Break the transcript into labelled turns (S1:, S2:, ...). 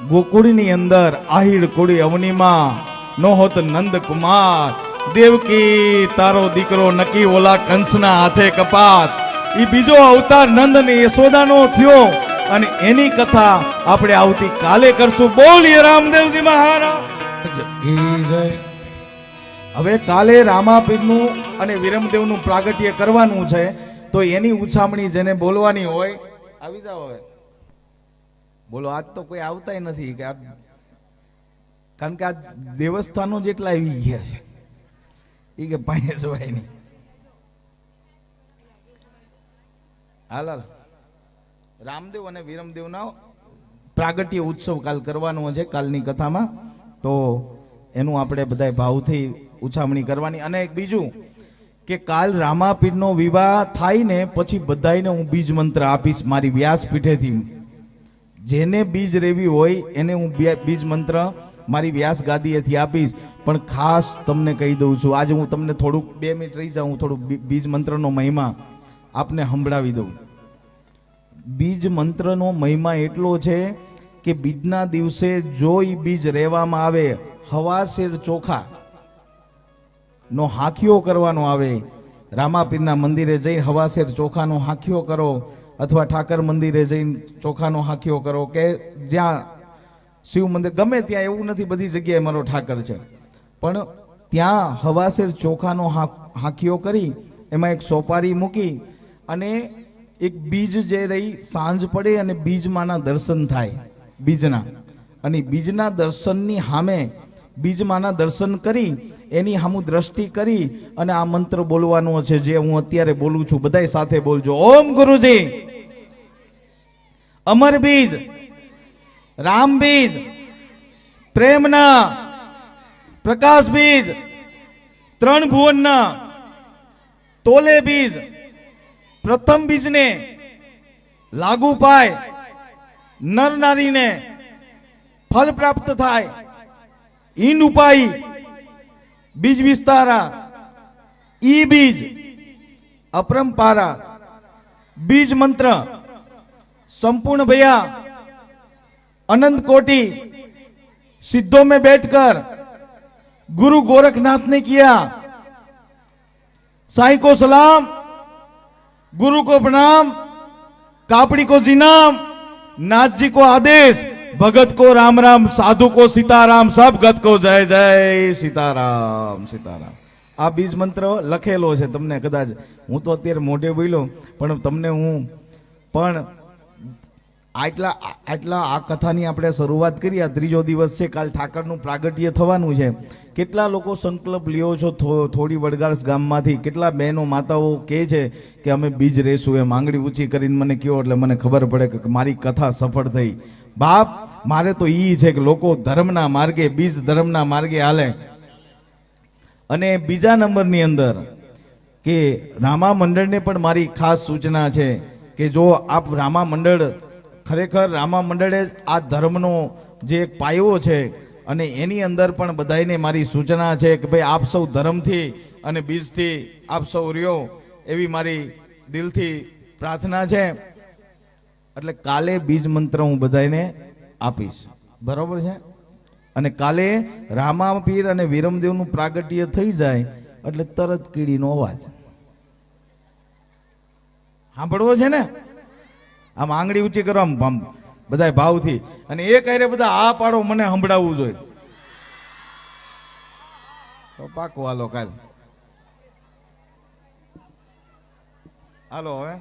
S1: ગોકુળની અંદર આહિર કુળી અવનીમાં નો હોત નંદ કુમાર, દેવકી તારો દીકરો નકી ઓલા કંસના હાથે કપાત. ઈ બીજો અવતાર નંદ ને યશોદાનો થયો અને એની કથા આપણે આવતી કાલે કરશું. બોલીએ રામદેવજી મહારાજ. હવે કાલે રામાપીરનું અને વિરમદેવનું પ્રાગટ્ય કરવાનું છે, તો એની ઉછામણી જેને બોલવાની હોય આવી જાવ. હવે બોલો. આજ તો કોઈ આવતાય નથી કે કારણ કે આ દેવસ્થાનો જેટલા આવી ગયા છે એ કે પાયે જવાય નહીં. હાલ રામદેવ અને વિરમદેવના પ્રાગટ્ય ઉત્સવ કાલ કરવાનો છે કાલની કથામાં, તો એનું આપણે બધા ભાવથી ઉછામણી કરવાની. અને બીજું કે કાલ રામાપીરનો વિવાહ થાય ને પછી બધાને હું બીજ મંત્ર આપીશ મારી વ્યાસપીઠેથી. જેને બીજ રેવી હોય એને હું બીજ મંત્ર મારી વ્યાસ ગાદીએથી આપીશ. પણ ખાસ તમને કહી દઉં છું, આજે હું તમને થોડુંક 2 મિનિટ રહી જાઉં, થોડુંક બીજ મંત્રનો મહિમા આપને સંભળાવી દઉં. બીજ મંત્રનો મહિમા એટલો છે કે બીજના દિવસે જો ઈ બીજ રહેવામાં આવે, હવાશેર ચોખા નો હાંકીઓ કરવાનો આવે. રામાપીરના મંદિરે જઈ હવાશેર ચોખાનો હાંકીઓ કરો, અથવા ઠાકર મંદિરે જઈને ચોખાનો હાંકીઓ કરો, કે જ્યાં શિવ મંદિર ગમે ત્યાં, એવું નથી બધી જગ્યાએ મારો ઠાકર છે, પણ ત્યાં હવાશેર ચોખાનો હાંકીઓ કરી એમાં એક સોપારી મૂકી અને એક બીજ જે રહી સાંજ પડે અને બીજમાંના દર્શન થાય બીજના, અને બીજના દર્શનની સામે બીજમાંના દર્શન કરી એની સામું દ્રષ્ટિ કરી અને આ મંત્ર બોલવાનો છે જે હું અત્યારે બોલું છું. બધાય સાથે બોલજો. ઓમ ગુરુજી અમર બીજ, રામ બીજ, પ્રેમના પ્રકાશ બીજ, 3 ભુવનના તોલે બીજ, પ્રથમ બીજને લાગુ પાય, નર નારીને ફળ પ્રાપ્ત થાય, ઈંડ ઉપાઈ બીજ વિસ્તારા, ઈ બીજ અપરંપારા, બીજ મંત્ર संपूर्ण भैया अनंत कोटि सिद्धों में बैठकर गुरु गोरखनाथ ने किया. साईं को सलाम, गुरु को प्रणाम, कापड़ी को जिनाम, नाथ जी को आदेश, भगत को राम राम, साधु को सीताराम, सब गत को जय जय सीताराम सीताराम. आ बीज मंत्र लखेलो है तमने कदाच हूँ तो अत्यारे मोढे बोल्यो पण तमने हूँ पण આટલા આ કથાની આપણે શરૂઆત કરી. આ ત્રીજો દિવસ છે, કાલ ઠાકરનું પ્રાગટ્ય થવાનું છે. કેટલા લોકો સંકલ્પ લ્યો છો થોડી વડગાસ ગામમાંથી? કેટલા બહેનો માતાઓ કહે છે કે અમે બીજ રહેશું? એ માંગણી ઊંચી કરીને મને કહો એટલે મને ખબર પડે કે મારી કથા સફળ થઈ. બાપ મારે તો ઈ છે કે લોકો ધર્મના માર્ગે, બીજ ધર્મના માર્ગે હાલે. અને બીજા નંબરની અંદર કે રામા મંડળને પણ મારી ખાસ સૂચના છે કે જો આપ રામા મંડળ, ખરેખર રામા મંડળે આ ધર્મનો જે એક પાયો છે અને એની અંદર પણ બધાને મારી સૂચના છે કે ભાઈ આપ સૌ ધર્મથી અને બીજથી આપ સૌ રહ્યો, એવી મારી દિલથી પ્રાર્થના છે. એટલે કાલે બીજ મંત્ર હું બધાને આપીશ, બરોબર છે? અને કાલે રામાપીર અને વિરમદેવનું પ્રાગટ્ય થઈ જાય એટલે તરત કીડીનો અવાજ સાંભળવો છે ને? આમ આંગળી ઊંચી કરો, આમ બધા ભાવથી, અને એ કહે બધા આ પાડો મને સંભળાવવું જોઈએ તો પાકો. હાલો કાલ, હાલો હવે